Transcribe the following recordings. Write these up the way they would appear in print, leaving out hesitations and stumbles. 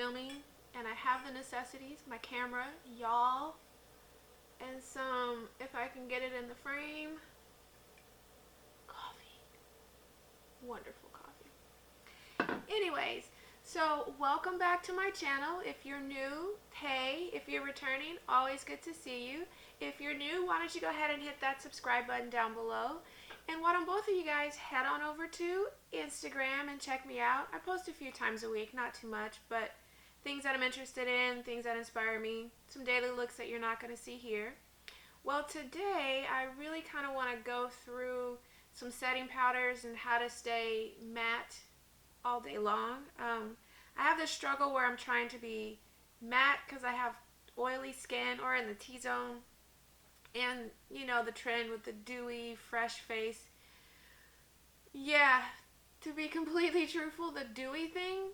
filming and I have the necessities, my camera, y'all, and some, if I can get it in the frame, coffee. Wonderful coffee. Anyways, so welcome back to my channel. If you're new, hey. If you're returning, always good to see you. If you're new, why don't you go ahead and hit that subscribe button down below. And why don't both of you guys head on over to Instagram and check me out. I post a few times a week, not too much, but things that I'm interested in, things that inspire me, some daily looks that you're not going to see here. Well, today I really kind of want to go through some setting powders and how to stay matte all day long. I have this struggle where I'm trying to be matte because I have oily skin or in the T-zone. And, you know, the trend with the dewy, fresh face. Yeah, to be completely truthful, the dewy thing,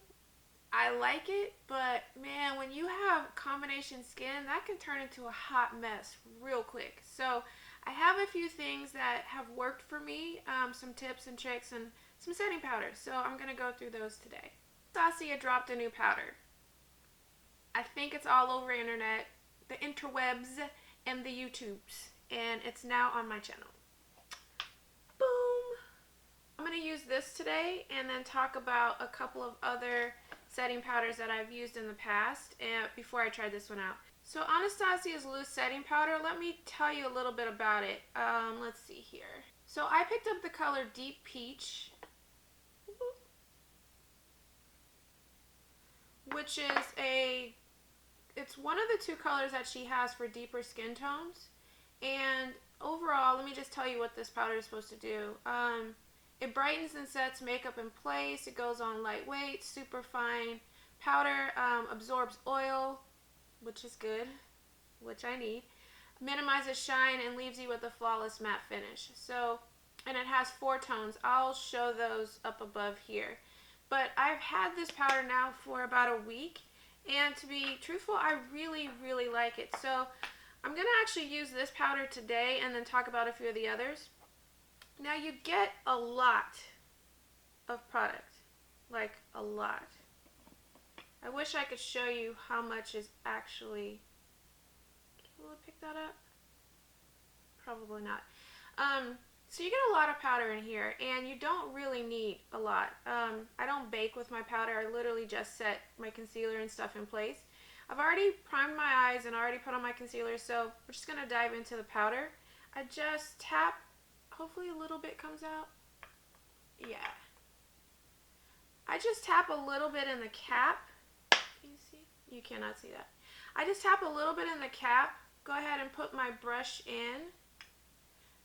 I like it, but man, when you have combination skin, that can turn into a hot mess real quick. So I have a few things that have worked for me, some tips and tricks and some setting powders. So I'm going to go through those today. Anastasia dropped a new powder. I think it's all over internet, the interwebs, and the YouTubes, and it's now on my channel. Boom! I'm going to use this today and then talk about a couple of other setting powders that I've used in the past and before I tried this one out. So Anastasia's loose setting powder, let me tell you a little bit about it. Let's see here. So I picked up the color Deep Peach, which is it's one of the two colors that she has for deeper skin tones. And overall, let me just tell you what this powder is supposed to do. It brightens and sets makeup in place. It goes on lightweight, super fine powder, absorbs oil, which is good, which I need. Minimizes shine and leaves you with a flawless matte finish. So, and it has 4 tones. I'll show those up above here. But I've had this powder now for about a week. And to be truthful, I really, really like it. So I'm going to actually use this powder today and then talk about a few of the others. Now you get a lot of product, like a lot. I wish I could show you how much is actually, will it pick that up? Probably not. So you get a lot of powder in here, and you don't really need a lot. I don't bake with my powder. I literally just set my concealer and stuff in place. I've already primed my eyes and already put on my concealer, so we're just going to dive into the powder. I just tap, hopefully a little bit comes out. Yeah. I just tap a little bit in the cap. Can you see? You cannot see that. I just tap a little bit in the cap. Go ahead and put my brush in.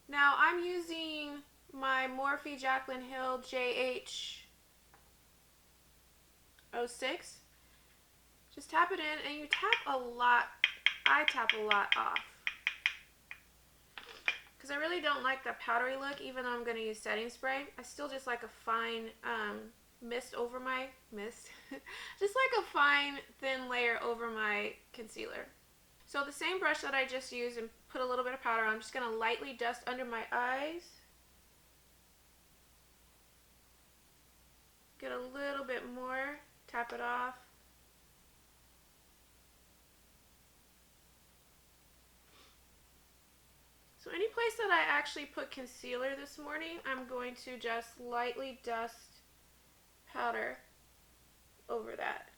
Now I'm using my Morphe Jaclyn Hill JH06. Just tap it in and you tap a lot. I tap a lot off. Because I really don't like the powdery look, even though I'm going to use setting spray. I still just like a fine mist over my, just like a fine thin layer over my concealer. So the same brush that I just used and put a little bit of powder on, I'm just going to lightly dust under my eyes. Get a little bit more, tap it off. So any place that I actually put concealer this morning, I'm going to just lightly dust powder over that.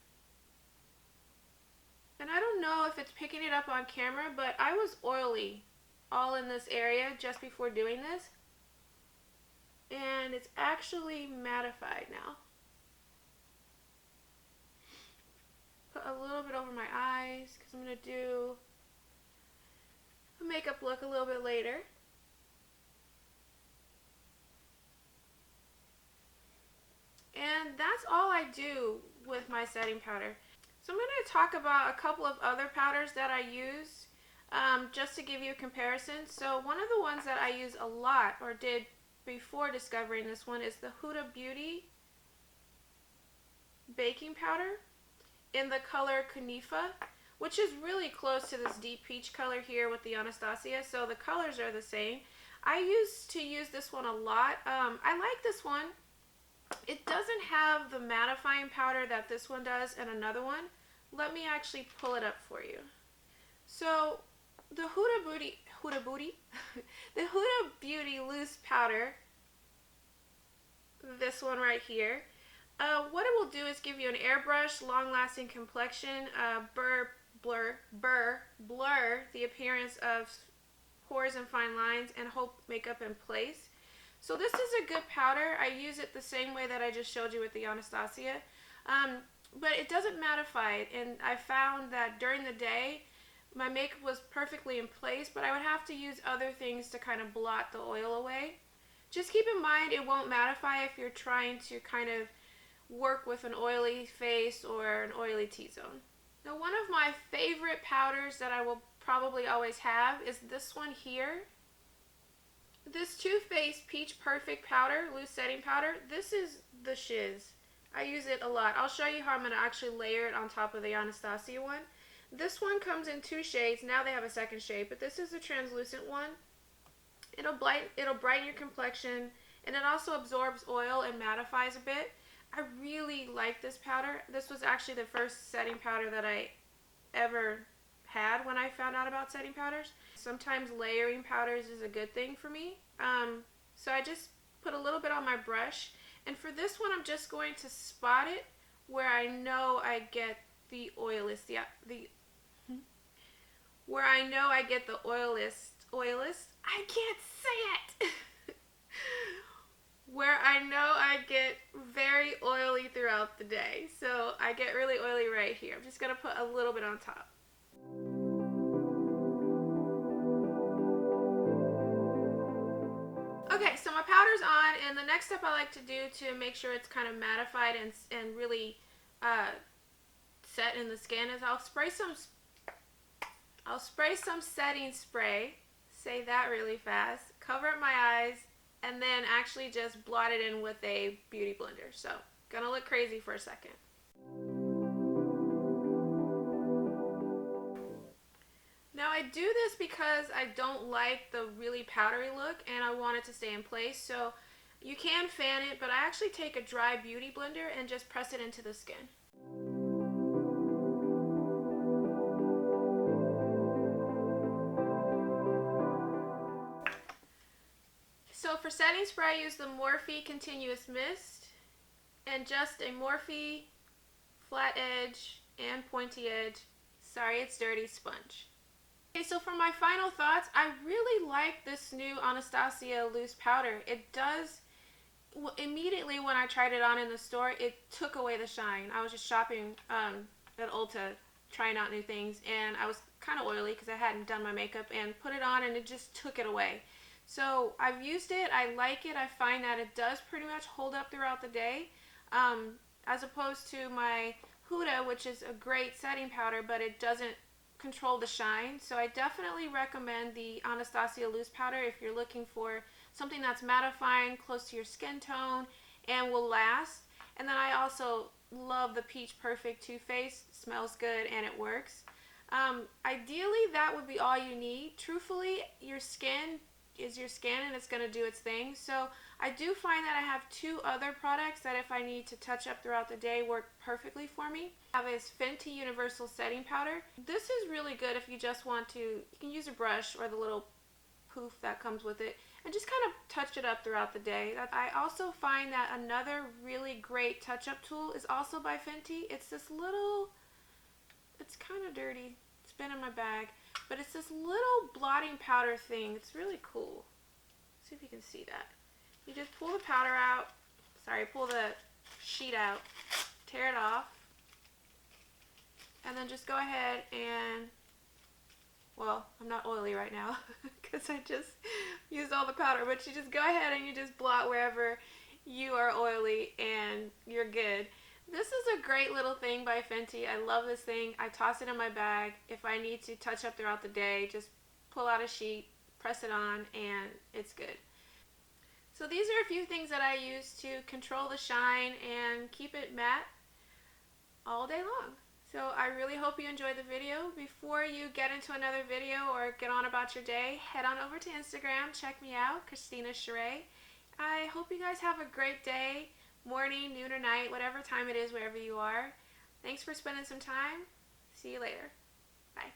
And I don't know if it's picking it up on camera, but I was oily all in this area just before doing this. And it's actually mattified now. Put a little bit over my eyes because I'm going to do a makeup look a little bit later. And that's all I do with my setting powder. So I'm going to talk about a couple of other powders that I use just to give you a comparison. So one of the ones that I use a lot, or did before discovering this one, is the Huda Beauty baking powder in the color Kunifa, which is really close to this deep peach color here with the Anastasia. So the colors are the same. I used to use this one a lot. I like this one. It doesn't have the mattifying powder that this one does and another one. Let me actually pull it up for you. So the the Huda Beauty loose powder, this one right here, what it will do is give you an airbrush, long-lasting complexion, blur the appearance of pores and fine lines, and hold makeup in place. So this is a good powder. I use it the same way that I just showed you with the Anastasia, but it doesn't mattify it, and I found that during the day my makeup was perfectly in place, but I would have to use other things to kind of blot the oil away. Just keep in mind it won't mattify if you're trying to kind of work with an oily face or an oily T-zone. Now, one of my favorite powders that I will probably always have is this one here. This Too Faced Peach Perfect powder, loose setting powder. This is the shiz. I use it a lot. I'll show you how I'm going to actually layer it on top of the Anastasia one. This one comes in 2 shades. Now they have a second shade, but this is a translucent one. It'll brighten your complexion, and it also absorbs oil and mattifies a bit. I really like this powder. This was actually the first setting powder that I ever had when I found out about setting powders. Sometimes layering powders is a good thing for me. So I just put a little bit on my brush, and for this one I'm just going to spot it where I know I get the oiliest, where I know I get the oiliest, I can't say it, where I know I get very oily throughout the day. So I get really oily right here. I'm just going to put a little bit on top. Okay, so my powder's on, and the next step I like to do to make sure it's kind of mattified and really set in the skin is I'll spray some setting spray, say that really fast, cover up my eyes, and then actually just blot it in with a beauty blender. So, gonna look crazy for a second. Now I do this because I don't like the really powdery look and I want it to stay in place. So you can fan it, but I actually take a dry beauty blender and just press it into the skin. So for setting spray, I use the Morphe Continuous Mist and just a Morphe flat edge and pointy edge, sorry it's dirty, sponge. Okay, so for my final thoughts, I really like this new Anastasia loose powder. It does, immediately when I tried it on in the store, it took away the shine. I was just shopping at Ulta, trying out new things, and I was kind of oily because I hadn't done my makeup, and put it on and it just took it away. So I've used it, I like it, I find that it does pretty much hold up throughout the day, as opposed to my Huda, which is a great setting powder, but it doesn't control the shine. So I definitely recommend the Anastasia loose powder if you're looking for something that's mattifying, close to your skin tone, and will last. And then I also love the Peach Perfect Too Faced. Smells good and it works. Ideally, that would be all you need. Truthfully, your skin is your skin and it's going to do its thing. So I do find that I have 2 other products that if I need to touch up throughout the day work perfectly for me. I have this Fenty Universal Setting Powder. This is really good if you just want to, you can use a brush or the little poof that comes with it and just kind of touch it up throughout the day. I also find that another really great touch-up tool is also by Fenty. It's this little, it's kind of dirty, it's been in my bag, but it's this little blotting powder thing. It's really cool. See if you can see that. You just pull the powder out, pull the sheet out, tear it off, and then just go ahead and, well, I'm not oily right now because I just used all the powder, but you just go ahead and you just blot wherever you are oily and you're good. This is a great little thing by Fenty. I love this thing. I toss it in my bag. If I need to touch up throughout the day, just pull out a sheet, press it on, and it's good. So these are a few things that I use to control the shine and keep it matte all day long. So I really hope you enjoyed the video. Before you get into another video or get on about your day, head on over to Instagram, check me out, Christina Sheree. I hope you guys have a great day. morning, noon, or night, whatever time it is wherever you are. Thanks for spending some time. See you later. Bye.